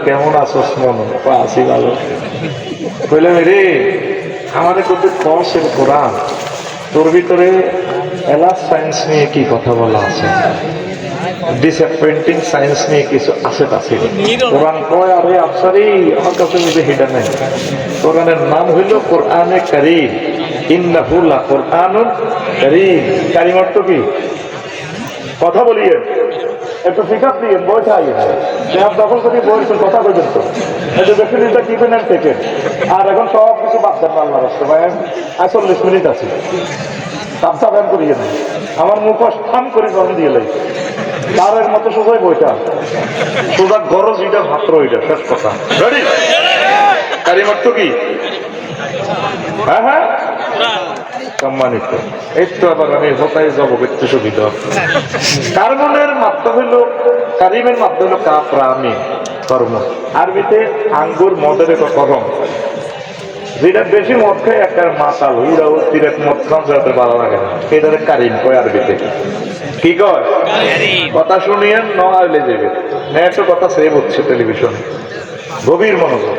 কেমন আছোস মন? আছি ভালো। কইলাম রে আমাদের কিন্তু কোর্সের কোরআন, তোর ভিতরে এলাস সায়েন্স নিয়ে কি কথা বলা আছে? ডিসঅ্যাপয়েন্টিং সায়েন্স নিয়ে কিছু আছে আছে। কোরআন কয় আরে আফসারি আমার কাছে বুঝে হিডা নেই। কোরআনের নাম হইল কোরআনে কারীম। ইন্নাহু লাকুরআনুন কারীম। কারীম অর্থ কি? কথা বলিয়ে একটু পিকআপ দিয়ে বইটা আইয়ে দখল করি বইয়ের কথা পর্যন্ত এই যে বেশি দিনটা কিপেন অ্যান্ড টেকেন। আর এখন সব কিছু বাদ দেন আল্লাহ রাস্তা ভাই ৪৫ মিনিট আছে তাপসা ব্যায়াম করিয়ে নেই আমার মুখ স্থান করে জল দিয়ে লাই তারের মতো সোজাই বইটা সোজা গরজ এটা মাত্র ওইটা শেষ কথা। রেডি? কারীম অর্থ কি? হ্যাঁ হ্যাঁ সম্মানিত। এই তো আবার আমি হতাই যাবো একটু সুবিধা। কার্বনের মাত্রা হইল কারিমের মাত্রা হইল কাপ্রামি কর্ম। আরবিতে আঙ্গুর মদের একটা করম, যেটা বেশি মদ খায় একটা মাতাল হইরাও তিরেক মদ খান যাতে ভালো লাগে না, এটা কারিম কয় আরবিতে। কি কয়? কথা শুনিয়েন নলে যাবে না, একটা কথা সেভ হচ্ছে টেলিভিশনে, গভীর মনোযোগ।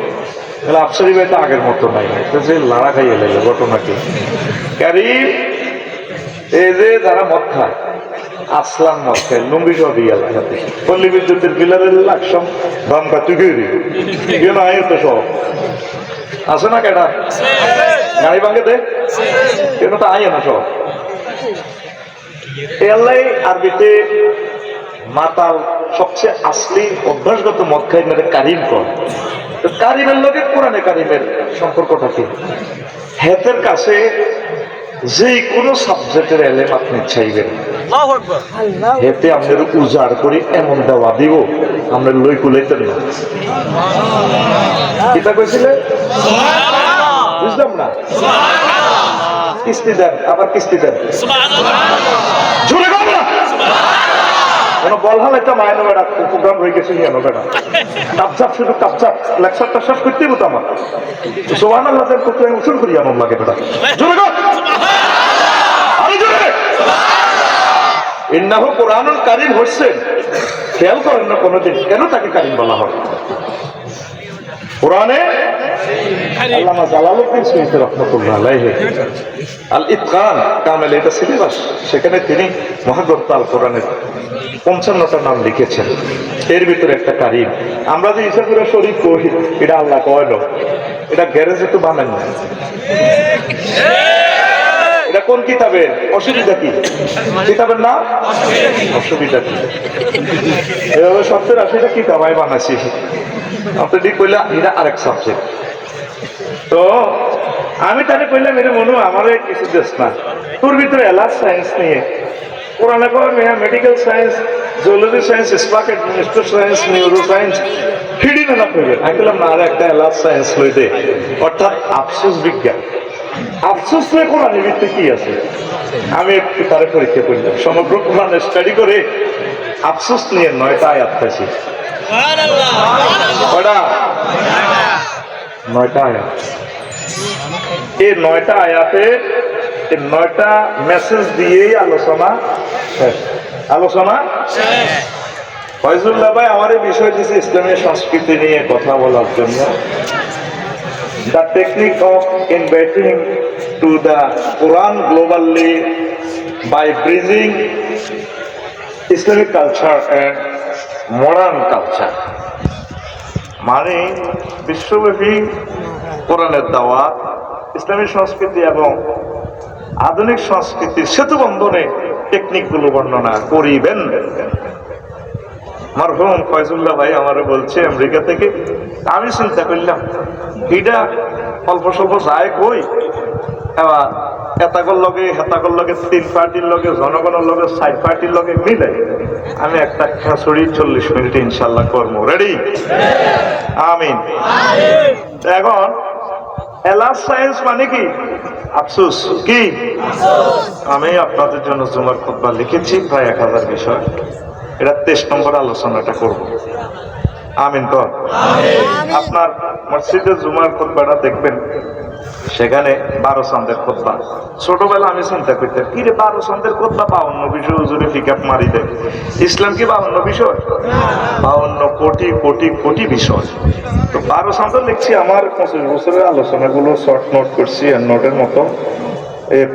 তাহলে আফসারি ভাই তো আগের মতো নাই, যে লাড়া খাইয়ে লাগে ঘটনা কি? কারিম এই যে যারা মদ খায়, আসলাম মদ খায় লুঙ্গি সহ দিয়ে লাগাতে পল্লী বিদ্যুতের বিলারের লাকসম দমকা চুকিয়ে দিবে কেন আয় তো সব আছে না কেটা গাড়ি ভাঙে দে কেন তো আয় না সব এলাই আরবিতে মাতাল সবচেয়ে আসলি অভ্যাসগত মদ খাই মেরে কারিম কর। কারিমের লোকের কোরআনে কারিমের সম্পর্কটা কি? হেতের কাছে যে কোনো সাবজেক্টের এলেম আপনি চাইবেন, হেতে আমাদের উজাড় করি এমন দেওয়া দিব আমরা লই কুলাইতেন না। কিতা কইছিলেন? বুঝলাম না। কিস্তি দেন, আবার কিস্তি দেন, জোরে বল না। কোন বলহাল একটা মায়ের বেড়া প্রোগ্রাম হয়ে গেছে জানো বেড়া কাপচাপ শুধু কাপচাপ লেকচারটা শেষ করতে হতো আমার সুবহানাল্লাহ করতে উসুল করি আমার লাগে বেড়া জোরে বল আরে জোরে। ইন্নাহু কুরআনুল কারীম হচ্ছেন, খেয়াল করেন না কোনোদিন কেন তাকে কারীম বলা হয়? কোরআনে আল্লামা জালালউদ্দিন সুয়ুতী রাহমাতুল্লাহ আলাইহি আল ইতকান কামেল এটা সিলেবাস, সেখানে তিনি মহাগ্রন্থ আল কোরআনের ৫৫টা নাম লিখেছেন, এর ভিতরে একটা কারীম। আমরা যে ইচ্ছা করে শরীফ কই এটা আল্লাহ কয় না, এটা গ্যারেজে তো বানান না। এটা কোন কিতাবের? অসুবিধা কি? কিতাবের নাম অসুবিধা কি? এভাবে ৭০-৮০টা কিতাব আমি বানাইছি, আপনি ঠিক কইলা এটা আরেক সাবজেক্ট। তো আমি তাহলে কইলাম এটা মনে আমার কিছু দেশ না, তোর ভিতরে এলাস সায়েন্স নিয়ে কোরআনে কয় medical science, zoology science, spark administration science, neuro science ফিডি না করবে। আমি বললাম না, আর একটা এলাস সায়েন্স লই দে, অর্থাৎ আফসোস বিজ্ঞান। আফসোস নিয়ে কোরআনের ভিত্তি কি আছে? আমি একটু তারে পরীক্ষা করলাম, সমগ্র কোরআন স্টাডি করে আফসোস নিয়ে ৯টা আয়াত পাইছি। কয়টা? ৯টা আয়াত। এই ৯টা আয়াতে ৯টা মেসেজ দিয়েই আলোচনা শেষ। আলোচনা ফয়জুল্লাহ ভাই আমার এই বিষয় দিয়েছে ইসলামী সংস্কৃতি নিয়ে কথা বলার জন্য। The technique of inviting to the Quran globally by bridging Islamic culture and modern culture, মানে বিশ্বব্যাপী কোরআনের দাওয়াত, ইসলামী সংস্কৃতি এবং আধুনিক সংস্কৃতির সেতু বন্ধনে টেকনিকগুলো বর্ণনা করিবেন। মরহুম ফয়জুল্লাহ ভাই আমারে বলছে আমেরিকা থেকে। আমি চিন্তা করলাম এটা অল্প স্বল্প যায় কই, এবার এতাকর লগে হেতাকর লগে ৩ পার্টির লগে জনগণের লগে ৬০ পার্টির লগে মিলে আমি একটা খাসড়ি ৪০ মিনিট ইনশাল্লাহ করবো। রেডি? আমিন। এখন এলাস সায়েন্স মানে কি? আফসোস কি? আমি আপনাদের জন্য জুমার খুতবা লিখেছি প্রায় ১০০০ বিষয়, এটা ২৩ নম্বর আলোচনাটা করব। আমিন। তো আপনার মসজিদে জুমার খুতবাটা দেখবেন সেখানে 12 চাঁদের খুতবা। ছোটবেলা আমি চিন্তা করতাম কি রে 12 চাঁদের খুতবা 52 বিষয় হুজুরে পিকআপ মারি দেয়। ইসলাম কি 52 বিষয়? 52 কোটি কোটি কোটি বিষয়। তো 12 চাঁদের লিখছি আমার 25 বছরের আলোচনাগুলো শর্ট নোট করছি, আর নোটের মতো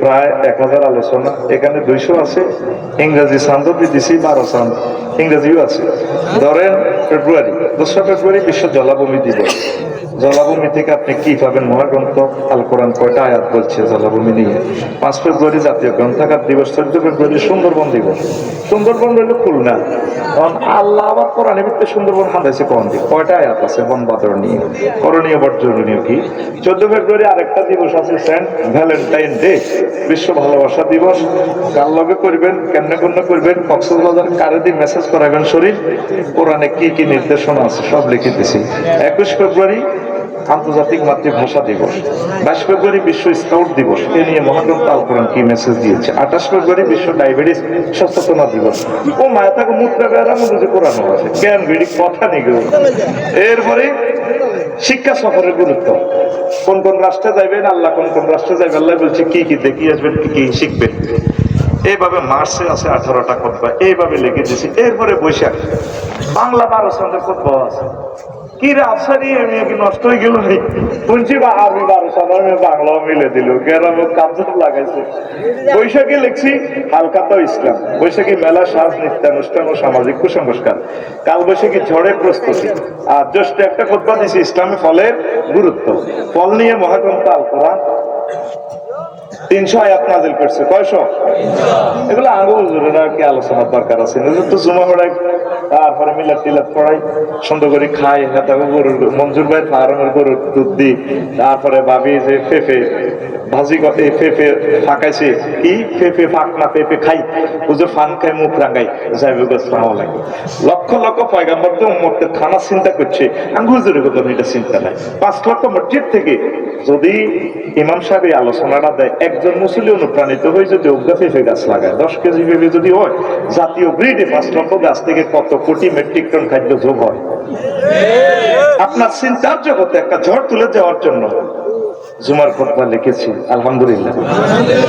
প্রায় 1000 আলোচনা। এখানে 200 আছে। ইংরেজি চাঁদও দিছি, 12 চাঁদ ইংরেজিও আছে। ধরেন ফেব্রুয়ারি, 2 ফেব্রুয়ারি বিশ্ব জলাভূমি দিবস। জলাভূমি থেকে আপনি কি পাবেন? মহাগ্রন্থ আল কোরআন কয়টা আয়াত বলছে জলাভূমি নিয়ে। 5 ফেব্রুয়ারি জাতীয় গ্রন্থাগার দিবস। 14 ফেব্রুয়ারি সুন্দরবন দিবস। সুন্দরবন রইল খুলনা। কারণ আল্লাহ আবার কোরআনের ভিতরে সুন্দরবন হাঁদাইছে কোন দিক, কয়টা আয়াত আছে বন বাদর নিয়ে, করণীয় বর্জনীয় কি। 14 ফেব্রুয়ারি আরেকটা দিবস আছে, সেন্ট ভ্যালেন্টাইন ডে, বিশ্ব ভালোবাসা দিবস। কার লগে করবেন, কেমনে করবেন, কক্সবাজার কারে দিয়ে মেসেজ করাবেন শরীর, কোরআনে কি কি নির্দেশনা আছে সব লিখে দিছি। 21 ফেব্রুয়ারি আন্তর্জাতিক মাতৃভাষা দিবস। 22 ফেব্রুয়ারি বিশ্ব স্কাউট দিবস, এ নিয়ে মহাগ্রন্থ আল কোরআন কি মেসেজ দিয়েছে। 28 ফেব্রুয়ারি বিশ্ব ডায়াবেটিস সচেতনতা দিবস। ও মায়া তাকে মুদ্রা বেড়া মধ্যে কোরআন আছে, জ্ঞান বিড়ি কথা নেই। এরপরে শিক্ষা সফরের গুরুত্ব, কোন কোন রাষ্ট্রে যাইবেন আল্লাহ, কোন কোন রাষ্ট্রে যাইবেন আল্লাহ বলছে, কি কি দেখি আসবেন, কি কি শিখবেন। এইভাবে মার্চে আছে 18টা খুতবা, এইভাবে লিখে দিয়েছি। এরপরে বৈশাখ, বাংলা 12 চাঁদের খুতবা আছে। কি রে আফসারি আমি কি নষ্ট হয়ে গেল? শুনছি বা আরবি 12 চাঁদ, আমি বাংলাও মিলে দিল, গ্রাম কাবজাব লাগাইছে। বৈশাখে লিখছি হালকাতা ইসলাম। বৈশাখী মেলা, সাজ, নৃত্যানুষ্ঠান ও সামাজিক কুসংস্কার। কাল বৈশাখী ঝড়ের প্রস্তুতি। আর জ্যেষ্ঠ একটা খুতবা দিয়েছি ইসলামী ফলের গুরুত্ব। ফল নিয়ে মহাগ্রন্থ আল কোরআন 300 আয়াত নাযিল করছে। কয়শো? এগুলো আরো হুজুরের আর কি আলোচনার দরকার আছে। হুজুর তো জুমা পড়াই, তারপরে মিলাদ টিলাদ পড়াই, সুন্দর করে খাই, গরুর মঞ্জুর ভাই ফার্মের গরুর দুধ দিই। তারপরে ভাবি যে পেঁপে ভাজি, পেঁপে ফাঁকাইছে, কি পেঁপে ফাঁক না পেঁপে খাই, হুজুর ফান খাই মুখ রাঙাই, যাইবে আসসালামু আলাইকুম। লক্ষ লক্ষ পয়গাম্বর তো উম্মতের খানা চিন্তা করছে, আমি হুজুরের কথা এটা চিন্তা নাই। 5 লক্ষ মসজিদ থেকে যদি ইমাম সাহেব এই আলোচনাটা দেয়, একজন মুসলিম অনুপ্রাণিত হয়ে যদি অজ্ঞা পেঁপে গাছ লাগায়, 10 কেজি পেঁপে যদি হয়, জাতীয় গ্রিডে 5 লক্ষ গাছ থেকে কত কোটি মেট্রিক টন খাদ্য যোগ হয়। আপনার চিন্তার জগতে একটা ঝড় তুলে দেওয়ার জন্য জুমার খুতবা লিখেছি, আলহামদুলিল্লাহ।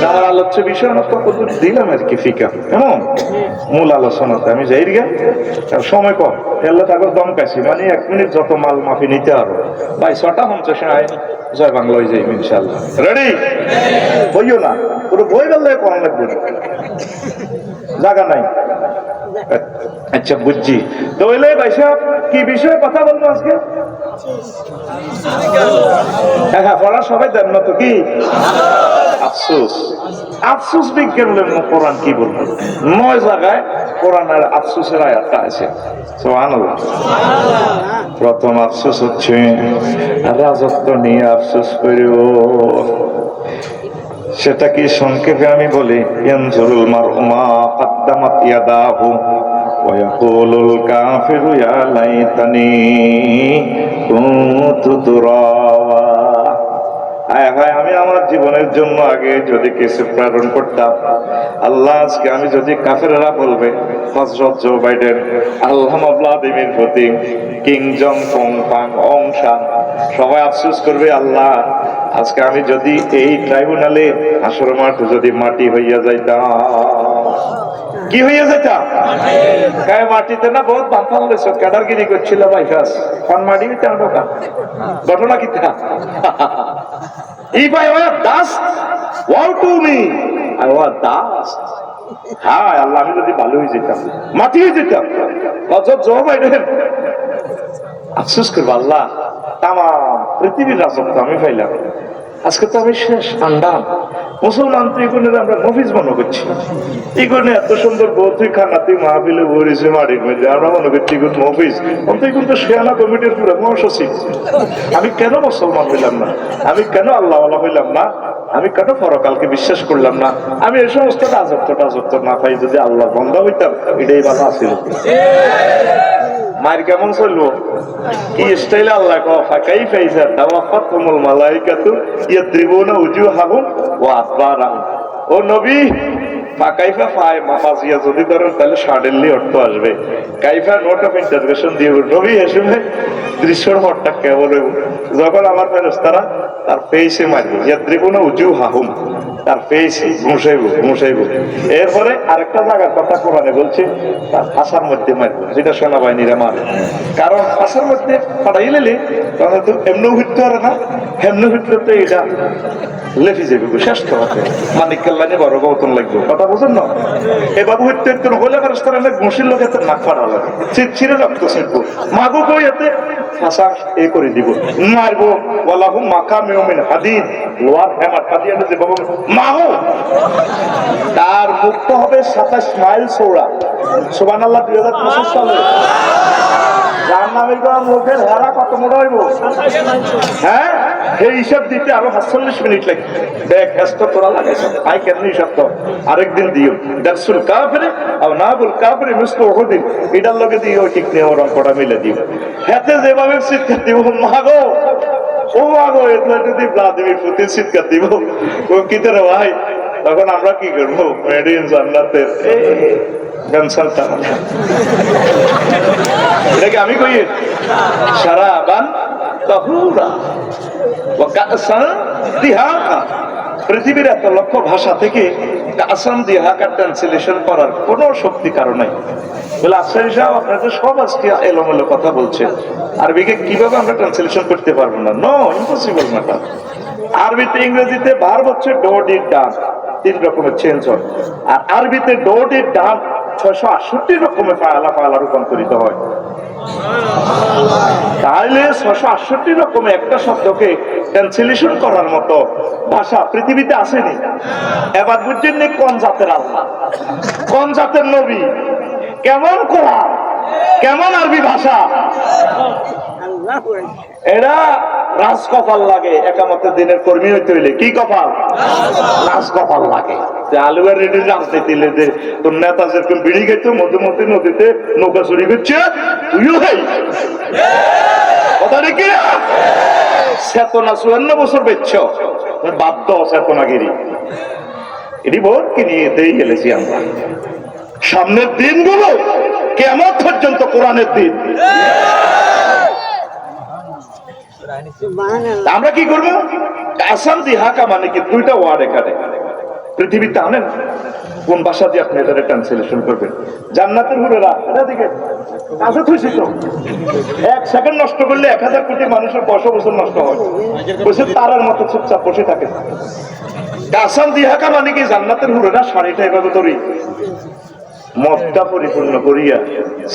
আমার আলোচ্য বিষয় দিলাম আর কি ফিকা, এমন মূল আলোচনাতে আমি যাই গে, সময় কম, ফেললে তাকে দম কাছি, মানে 1 মিনিট যত মাল মাফি নিতে আরো ভাই 6টা 50 জয় বাংলা হয়ে যাই ইনশাল্লাহ। রেডি বইও না, পুরো বই গেলে কম লাগবে, জায়গা নাই। আচ্ছা বুঝছি। তো হইলে ভাই সাহেব কি বিষয়ে কথা বলবো আজকে? হ্যাঁ, পড়া সবাই দেন না তো, কি আফসোস। আফসোস বিজ্ঞান কোরআন কি বলবো, 9 জায়গায় কোরআনের আফসোসের আয়াতটা আছে। সুবহানাল্লাহ। প্রথম আফসোস হচ্ছে রাজত্ব নিয়ে আফসোস করিও। সেটা কি সংক্ষেপে আমি বলি, ইয়ানজুরুল মারউ মা কদ্দামাত ইয়াদাহু ওয়া ইয়াকুলুল কাফিরু ইয়া লাইতানি কুনতু তুরাবা। হায় হায়, আমি আমার জীবনের জন্য আগে যদি কিছু প্রেরণ করতাম। আল্লাহ আজকে আমি যদি, কাফেররা বলবে হযরত জো বাইডেন, আল্লামা ভ্লাদিমির পুতিন, কিং জং পং পাং অং সান, সবাই আফসোস করবে আল্লাহ আজকে আমি যদি এই ট্রাইব্যুনালে হাসর মাঠ যদি মাটি হইয়া যাইতাম। কি হইয়া যাইতাম? গায়ে মাটিতে না বহুত বাঁধাল রয়েছে, ক্যাডারগিরি করছিল ভাই কাজ, কারণ মাটি হইতে ঢোকা ঘটনা কি তা। If I were dust, woe to me, I were dust. হ্যাঁ আল্লাহ, আমি যদি ভালো হয়ে যেতাম, মাটি হয়ে যেতাম, হযরত জো বাইডেন আফসোস করবো আল্লাহ তাম পৃথিবীর রাজত্ব আমি পাইলাম, আজকে তো আমি শেষ আন্ডাম। মুসলমান তুই গুণের আমরা মফিজ মনে করছি, এই গুণে এত সুন্দর বউ তুই খানা তুই মাহফিলে বলেছে মাটির মধ্যে, আমরা মনে করছি গুণ মফিজ, তুই কিন্তু শেয়ানা কমিটির পুরো মহাসচিব। আমি কেন মুসলমান হইলাম না? আমি কেন আল্লাহ হইলাম না? আমি কেন পরকালকে বিশ্বাস করলাম না? আমি এই সমস্ত রাজত্ব না পাই যদি আল্লাহ বন্ধ হইতাম, এটাই ভালো আছিল। মায়ের কেমন চলবো, কি স্টাইলে আল্লাহ ফাঁকাই পাইছে, তাওয়াফাতুহুমুল মালাইকাতু ইয়াদরিবুনা উজুহাহুম ওয়া আদবারাহুম। ও নবী, ফাঁকাইফা ফায় মাফাজিয়া যদি ধরেন তাহলে সাডেনলি অর্থ আসবে, কাইফা নোট অফ ইন্টারগ্রেশন দিয়ে নবী এসে দৃশ্যর হটটা কেবল যখন আমার ফেরেশতারা তার ফেসে মারবো, ইয়াদ্রিবুনা উজুহাহুম, তার ফেসে ঘুষাইবো। এরপরে আরেকটা জায়গার কথা কোরআনে বলছে, তার ফাঁসার মধ্যে মারবো, যেটা সেনাবাহিনীরা মারে। কারণ ফাঁসার মধ্যে পাঠাই লেলে তখন তো এমনি হইতে পারে না, এমনি হইতে তো এটা লেফি যাবে, শেষ তো হবে, মানিক কাল্লানি বড় গৌতম লাগবে, কথা বুঝেন না? এবার হইতে হলে পারে ঘুষির লোক এতে নাক ফাড়া লাগে, ছিঁড়ে রক্ত ছিটবো, মাগো কই এতে ফাঁসা এ করে দিব, মারবো, ওয়ালাহু মাকামিউ মিন হাদিদ, লোহার হ্যামার কাদিয়ে যে বাবু মাগো, তার মুক্ত হবে 27 মাইল চৌড়া। সুবহানাল্লাহ। 2025 সালে জাহান্নামের লোকের হেরা কত মোটা হইব? হ্যাঁ, এই হিসাব দিতে আরো 48 মিনিট লাগবে। দেখ ব্যস্ত তোরা লাগাইছে, আই কেমনি হিসাব তো আরেকদিন দিও। দারসুল কাফিরে আর নাবুল কাফিরে মিসলু উহুদিন, এটার লগে দিও, ঠিক নেই ওর অঙ্কটা মিলে দিও। হাতে যেভাবে চিৎকার দিব, মাগো ও মাগো, এটা যদি ভ্লাদিমির পুতিন চিৎকার দিব, ও কি তোর ভাই, তখন আমরা কি করবো? মেড ইন জান্নাতের গানসালটা এটাকে আমি কই শারাবান তাহুরা ওয়া কাসান দিহাকা। পৃথিবীর 1 লক্ষ ভাষা থেকে কাসান দিহাকা ট্রান্সলেশন করার কোন শক্তি কারণ নাই। বলে আফসারি সাহেব, আপনারা তো সব আজকে এলোমেলো কথা বলছেন, আরবিকে কিভাবে আমরা ট্রান্সলেশন করতে পারবো না? No, impossible matter. আরবিতে ইংরেজিতে ভার্ব হচ্ছে ডো ডিড ডান, 3 রকমের চেঞ্জ হয়। আর আরবিতে ডো ডিড ডান 668 রকমের ফায়লা রূপান্তরিত হয়। তাহলে 668 রকমের একটা শব্দকে ট্রান্সলেশন করার মতো ভাষা পৃথিবীতে আসেনি। এবার বুঝছেন কোন জাতের আল্লাহ, কোন জাতের নবী, কেমন কোরআন, কেমন আরবি ভাষা। এরা রাজ কপাল লাগে, একামতের দিনের কর্মী হইতে হইলে কি কপাল? রাজ কপাল লাগে। আলুয়ার রেডির রাজনীতি যে তোর নেতা যেরকম বিড়ি খেত, মধ্যে নদীতে নৌকা চুরি করছে, তুইও খাই কথা নাকি? চেতনা 54 বছর বেচছ, বাধ্য চেতনাগিরি। এটি ভোট কি নিয়ে এতেই গেলেছি আমরা। সামনের দিনগুলো কিয়ামত পর্যন্ত কোরআনের দিন। আমরা কি করবো? কাসাম দিহাকা মানে কি? 2টা ওয়ার্ড এখানে পৃথিবীতে আনেন, কোন ভাষা দিয়ে আপনি এটা ট্রান্সলেশন করবেন? জান্নাতের হুরেরা, এটা দিকে কাছে খুশি তো 1 সেকেন্ড নষ্ট করলে 1000 কোটি মানুষের 100 বছর নষ্ট হয়। বসে তারার মতো চুপচাপ বসে থাকে। কাসাম দিহাকা মানে কি? জান্নাতের হুরেরা শাড়িটা এভাবে ধরি, মদটা পরিপূর্ণ করিয়া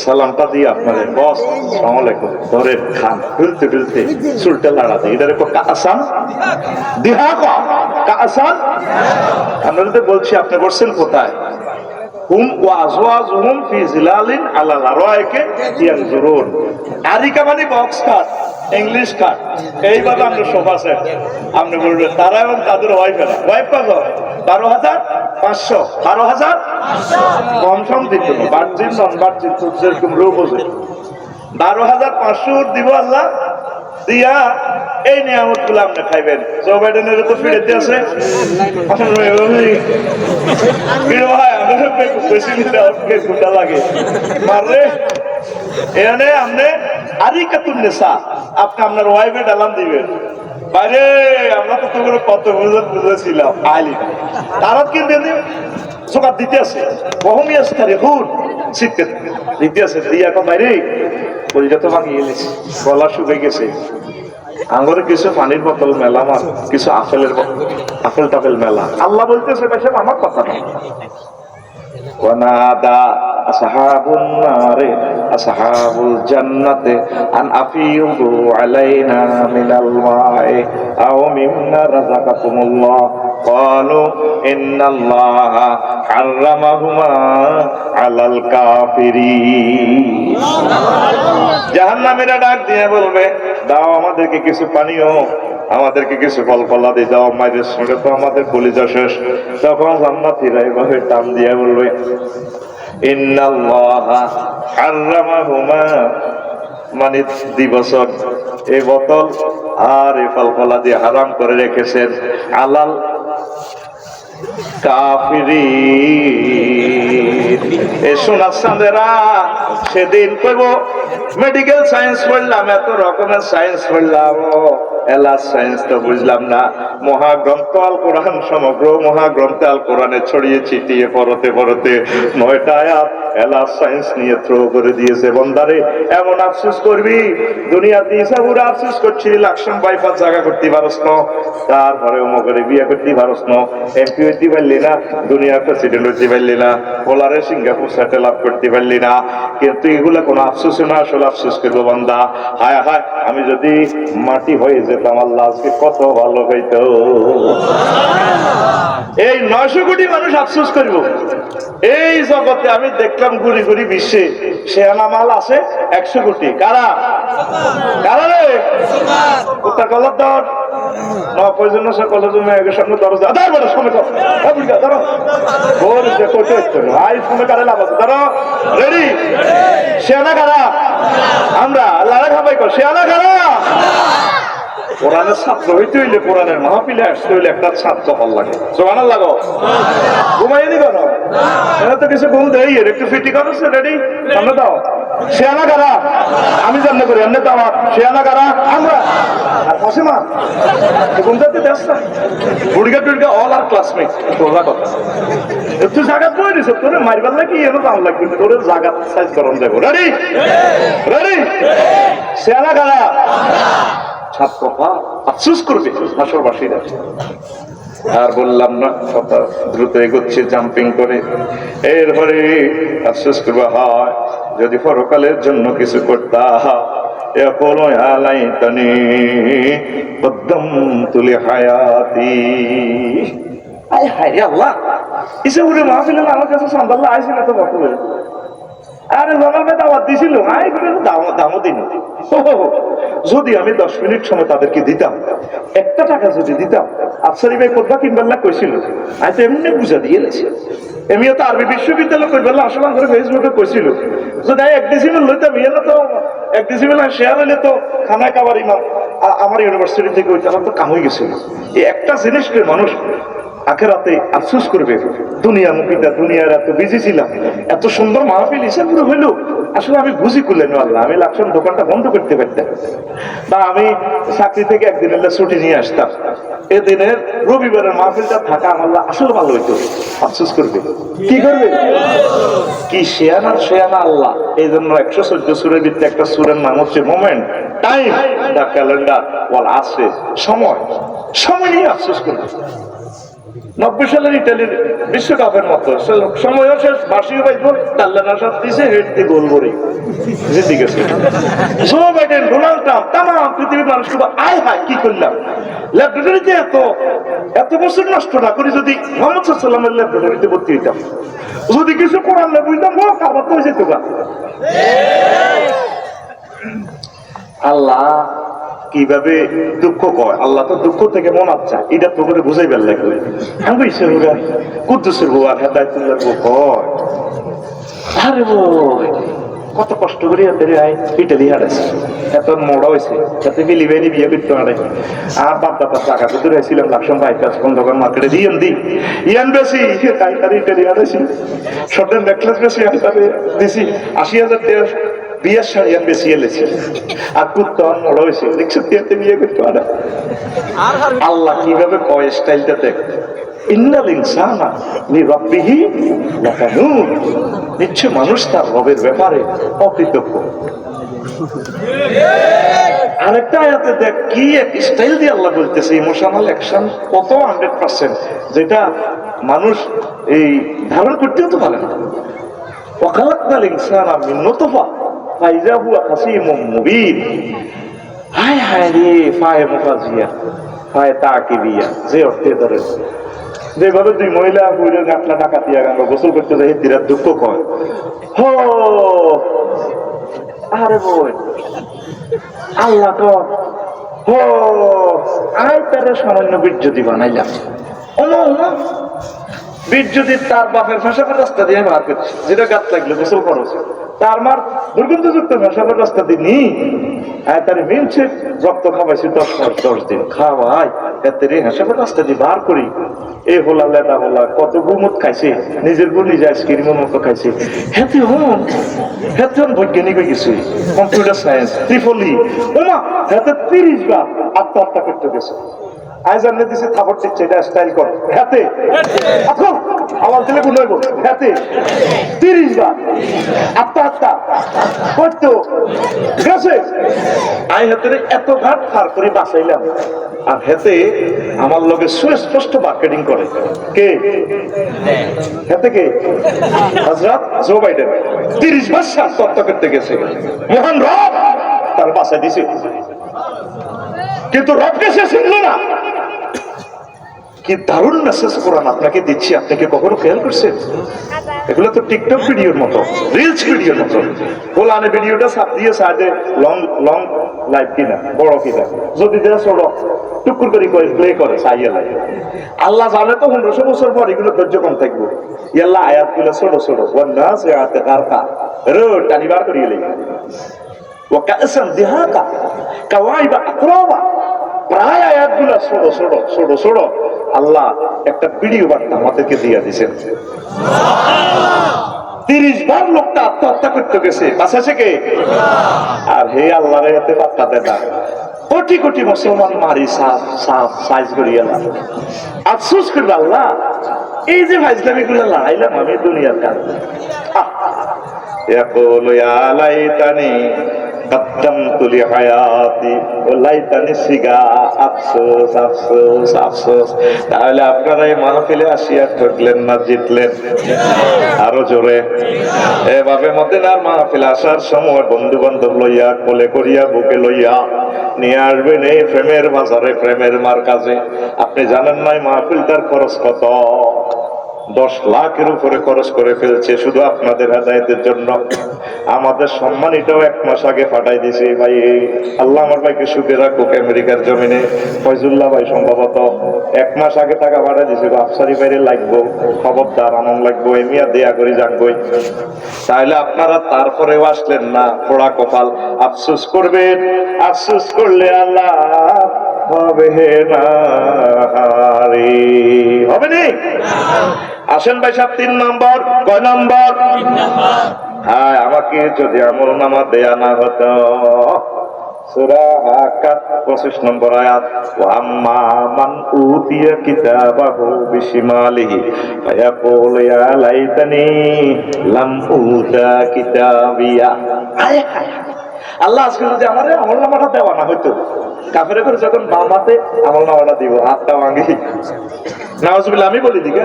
সালামটা দিয়ে আপনাদের বস আসসালামু আলাইকুম ধরে খান, ঢুলতে চুলটা লাড়াতে, এটার কাসান দিহাকা, কাসান। আমরা যদি বলছি, আপনি বলছেন কোথায়? হুম ওয়া আজওয়াজুহুম ফি জিলালিন আলাল আরাইকি ইয়ানজুরুন। আরিকা মানে বক্স কাট, ইংলিশ কাট, এইভাবে আমরা সোফা সেট। আপনি বলবেন তারা এবং তাদের ওয়াইফেরা, ওয়াইফ কত? 12,500, 12,000 কম সম দিত না, বার্জিন নন বার্জিন যেরকম রূপ বোঝে 12,500 দিব আল্লাহ দিয়া এই নিয়ামত গুলো আপনি খাইবেন। জো বাইডেনের তো ফিরেতে আছে লাগে মারলে এখানে আপনি আরিকাতুন নিসা, আপনি আপনার ওয়াইফে ডালান দিবেন। বাইরে আমরা তো তোমরা কত বুঝেছিলাম আইলি তারা কিন্তু জোগাড় দিতে আছে, বহমিয়াস তারে হুন শীতকে দিতে আছে দিয়ে এখন বাইরে পরিজা তো ভাঙিয়ে গেছে, গলা শুকে গেছে। আঙ্গুরে কিছু পানির বোতল মেলা, আমার কিছু আপেল টাপেল মেলা। আল্লাহ বলতেছে ভাই আমার কথা না। ওয়ানাদা আসহাবুন নারে আসহাবুল জান্নাতে আন আফিয়ু আলাইনা মিনাল মাই আও মিম্মা রাযাকাকুমুল্লাহ ক্বালু ইন্নাল্লাহা হারামাহুমা আলাল কাফিরিন। জাহান্নামীরা ডাক দিয়ে বলবে, দাও আমাদেরকে কিছু পানীয়, আমাদেরকে কিছু ফলফলা দিয়ে দাও, মায়ের সঙ্গে তো আমাদের কলিজা শেষ। তখন জান্নাতীরা এভাবে টান দিয়ে বলবে, ইন্নাল্লাহা হারামাহুমা, মানে 2 বছর এই বোতল আর এই ফলফলা দিয়ে হারাম করে রেখেছেন আলাল কাফিরিন। এ সোনার চাঁদেরা সেদিন কইব মেডিকেল সায়েন্স পড়লাম, এত রকমের সায়েন্স পড়লাম, এলাস সায়েন্স তো বুঝলাম না। মহাগ্রন্থ আল কোরআন, সমগ্র মহাগ্রন্থ আল কোরআনে ছড়িয়ে ছিটিয়ে পড়তে পড়তে 9টা আয়াত এলাস সায়েন্স নিয়ে থ্রো করে দিয়েছে। বন্দারে এমন আফসোস করবি, দুনিয়াতে ইসাবুরা আফসোস করছি, লাকসাম বাইপাস জায়গা করতে পারস না, তারপরে মগরে বিয়ে করতে পারস না, এমপি হইতে পারলি না, দুনিয়ার প্রেসিডেন্ট হইতে পারলি না, পোলারে সিঙ্গাপুর সেটেল আপ করতে পারলি না। কিন্তু এগুলা কোনো আফসোস না, আসলে আফসোস করবো বান্দা, হায় হায় আমি যদি মাটি হয়ে যেতাম আল্লাহ আজকে কত ভালো হইতো। এই 900 কোটি মানুষ আফসোস করব। এই জগতে আমি দেখলাম ঘুরি ঘুরি বিশ্বে শেয়ানা মাল আছে 100 কোটি। কারা কারা রে? কোথা কলার দর না প্রয়োজন সে কলেজ মেয়ের সামনে দরজা আদার বড় সময় তো বুঝা ধরো বল যে কোটে আই সময় কারে লাভ আছে ধরো রেডি। শেয়ানা কারা? আমরা আল্লাহ খাবাই কর। শেয়ানা কারা? কোরআনের ছাত্র হইতে হইলে, কোরআনের মাহফিলে আসতে হইলে একটা ছাত্র হল লাগে। সুবহানাল্লাহ গো, ঘুমাইনি কেন? এরা তো কিছু ঘুম দেই, একটু ফিটি করো। রেডি, সামনে দাও। শেয়ানা কারা? আমি জানতে করি এমনি তো আমার। শেয়ানা কারা? আমরা। আর পাশে মা ঘুম দিতে দেশ না, বুড়িগা টুড়িগা অল আর ক্লাসমেট। তোলা কথা তুই জাগাত বই দিছ, তোরে মারবার লাগি এর দাম লাগবে, তোরে জাগাত সাইজ করন যাবো। Ready ready. শেয়ানা কারা? ছাত্র আফসোস করবে হাসরবাসীরা। আর বললাম না কথা দ্রুত এগোচ্ছে জাম্পিং করে। এরপরে আফসোস করবে হয় যদি পরকালের জন্য কিছু করতা, এখনো আলাইতানি কদ্দম তুলে হায়াতি। আয় হায় রে আল্লাহ, ইসে উড়ে মাহফিলে আমার কাছে সন্ধ্যাল্লাহ আইসি না তো বকলে। আরে জামাল ভাই দাওয়াত দিছিল, আই করে দামও দিন। যদি আমি 10 মিনিট সময় তাদেরকে দিতাম, 1 টাকা যদি দিতাম, আফসারি ভাই কোথা কিনবার লাগ কইছিল, আমি তো এমনি বুঝা দিয়ে গেছি। এমনিও তো আরবি বিশ্ববিদ্যালয় করবার আসলে করে ফেসবুকে কইছিল, যদি 1 ডেসিমেল লইতাম, ইয়ে তো 1 ডেসিমেল শেয়ার হইলে তো খানায় কাবার ইমাম আমার ইউনিভার্সিটি থেকে ওইটা তো কাম হয়ে গেছিল। এই একটা জিনিসকে মানুষ আখেরাতে আফসোস করবে। দুনিয়া মুখিটা, দুনিয়ার এত বিজি ছিলাম, এত সুন্দর মাহফিল হিসাবে হইল, আসলে আমি বুঝি করলেন আল্লাহ, আমি লাকসাম দোকানটা বন্ধ করতে পারতাম, বা আমি চাকরি থেকে একদিনের ছুটি নিয়ে আসতাম, এদিনের রবিবারের মাহফিলটা থাকা আমার আসলে ভালো হইতো। আফসোস করবে, কি করবে? কি শেয়ানা শেয়ানা আল্লাহ। এই জন্য 114 সূরার ভিতরে একটা সূরার নাম হচ্ছে মোমেন্ট, টাইম, দা ক্যালেন্ডার ওয়াল আসে, সময়। সময় নিয়ে আফসোস করবে। 90 সালের ইটালির বিশ্বকাপের মতো সময়ও শেষ, বার্ষিক পাইব, টাল্লানা সাথ দিছে, হেঁটতে গোল করে জিতে গেছে। জো বাইডেন, ডোনাল্ড ট্রাম্প, তাম পৃথিবীর মানুষকে আয় হায় কি করলাম, ল্যাবরেটরিতে এত বছর নষ্ট না করি যদি মোহাম্মদ সাল্লামের ল্যাবরেটরিতে ভর্তি হইতাম, যদি কিছু কোরআন না বুঝতাম, কারবার তো হয়ে যেত। আল্লাহ কিভাবে দুঃখ কয়, আল্লাহ তো দুঃখ থেকে মনাত চায়, এটা তো করে বুঝাইবার লাগবে। আমি কুদ্দুসের বউ আর হেদায়েতুল্লাহর বউ কয়, আরে বই কত কষ্ট করে ইটালি হারাইছে, এত মোড়া হয়েছে, যাতে ফিলিপাইনি বিয়ে করতে পারে। আর বাপ দাদা টাকা তো ধরেছিলাম লাকসাম বাইপাস দোকান মার্কেটে দিয়েন ইয়ান বেশি তাই ইটালি হারাইছি, সর্দার নেকলেস বেশি দিছি 80,000 বিয়ের শাড়ি আমি বেশি এলেছি, আর কুত্তা মোড়া হয়েছে, দেখছো বিয়ে করতে পারে। আল্লাহ কিভাবে কয় স্টাইলটা দেখ, নিশ্চয় মানুষ তার রবের ব্যাপারে অকৃতজ্ঞ। আরেকটা আয়াতে দেখ কি এক স্টাইল দিয়ে আল্লাহ বলতেছে, ইমোশনাল অ্যাকশন কত 100%, যেটা মানুষ এই ধারণ করতেও তো পারে না। ওয়াখালাকনাল ইনসানা মিন নুতফা ফাইযা হুয়া খাসীমুম মুবিন। হায় হায় রে, ফায়ে মুফাজিয়া ফায়ে তাকিবিয়া, যে অর্থে ধরে যেভাবে 2 মহিলা বুড়ে গাঁটলা ডাকাতিয়া গাঙ্গ গোসল করতে যায়, তিরা দুঃখ কয় হো, আরে বই আল্লাহ তো হো আয় তারা সামান্য বীর্য দি বানাইলাম, বীর যদি তার বাপের পেশাবের রাস্তা দিয়ে বার করছে, যেটা গাছ লাগলে গোসল খরচ, তার মার দুর্গন্ধযুক্ত পেশাবের রাস্তা দিয়ে নি তার মিলছে রক্ত খাওয়াইছি 10 দিন খাওয়াই এতে হেসাবের রাস্তা দিয়ে বার করি। এই হোলা লেদা হোলা কত গুমত খাইছে, নিজের গুণ নিজে আইসক্রিমের মতো খাইছে। হেতে হন বৈজ্ঞানিক হয়ে গেছে, কম্পিউটার সায়েন্স ত্রিফলি। ওমা হেতে 30 বার আত্মহত্যা করতে গেছে। আজ আমি দিছে থাপড় দিচ্ছে, এটা স্টাইল কর হাতে এখন আমার দিলে গুণ হইব হাতে 30 বার আত্মহত্যা করতো গেছে। আই হাতে এত ঘাট ফার করে বাঁচাইলাম, আর হেতে আমার লগে সুস্পষ্ট মার্কেটিং করে কে? হেতে কে? হযরত জো বাইডেন 30 বার আত্মহত্যা করতে গেছে। মহান রব তার বাঁচাই দিছে, কিন্তু রবকে সে শুনল না। কি দারুণ মেসেজ কোরআন আপনাকে দিচ্ছি, আপনাকে কখনো খেয়াল করছেন? এগুলো তো টিকটক ভিডিওর মতো, রিলস ভিডিওর মতো। কোরআনে ভিডিওটা সাপ দিয়ে সাইডে লং লং লাইভ কিনা বড় কিনা, যদি দেয়া ছোট টুকুর করে প্লে করে চাইয়া লাগে। আল্লাহ জানে তো 1500 বছর পর এগুলো ধৈর্য কম থাকবো। ইয়াল্লাহ আয়াত গুলো ছোট ছোট ওয়ান্না সে আতে কারকা রোড টানিবার করিয়ে লেগে ওয়াকাসান দিহাকা কাওয়াইবা আকরাবা, প্রায় আয়াতগুলো ছোট ছোট ছোট ছোট। আল্লাহ একটা ভিডিও বার্তা আমাদেরকে দিয়ে দিয়েছেন। 30 বার লোকটা আত্মহত্যা করতে গেছে, বাঁচাছে কে? আর হে আল্লাহর হাতে বার্তা দেয় না, কোটি কোটি মুসলমান মারি সাফ সাফ সাইজ করিয়া না। আফসোস করবে আল্লাহ, এই যে ফাইজলামি গুলো লাগাইলাম আমি দুনিয়ার কারণে। ইয়াকুলু ইয়া লাইতানি قدمت لحياتي وليتني সিগা, আফসোস আফসোস আফসোস। তাহলে আপনারা এই মাহফিলে আসিয়া ঠকলেন না জিতলেন? আরো জোরে। এভাবে মদিনার মাহফিলে আসার সময় বন্ধু বান্ধব লইয়া কোলে করিয়া বুকে লইয়া নিয়ে আসবেন এই প্রেমের বাজারে, প্রেমের মার্কাজে। আপনি জানেন নাই মাহফিলটার খরচ কত? 10 লাখের উপরে খরচ করে ফেলছে শুধু আপনাদের হেদায়েতের জন্য। আমাদের সম্মানিতও 1 মাস আগে পাঠাই দিছে ভাই। আল্লাহ আমার ভাইকে সুখে রাখুক। আমেরিকার জমিনে ফয়জুল্লাহ ভাই সম্ভবত 1 মাস আগে টাকা পাঠাই দিছে, আফসারি বাইরে লাগবো, খবরদার আমন লাগবো, এমিয়া দেয়া করে যাকবই। তাহলে আপনারা তারপরেও আসলেন না, পোড়া কপাল। আফসোস করবেন, আফসোস করলে আল্লাহ হবে না, হবে নি। আসেন ভাই সাহেব 3 নম্বর। কয় নম্বর? হ্যাঁ, আমাকে যদি আমল নামা দেয়া না হতো। সূরা আকাত 25 নম্বর আয়াত, ওয়া আম্মা মান উতিয়া কিতাবাহু বিশিমালিহি ফায়াকুল ইয়া লাইতানি লাম উতা কিতাবিয়া। আল্লাহ আজকে যদি আমার আমল নামাটা দেওয়া না হইতো, কাফেরে করে যখন বাম হাতে আমল নামাটা দিব, হাতটা ভাঙি নাউজুবিল্লাহ, আমি বলি দিকে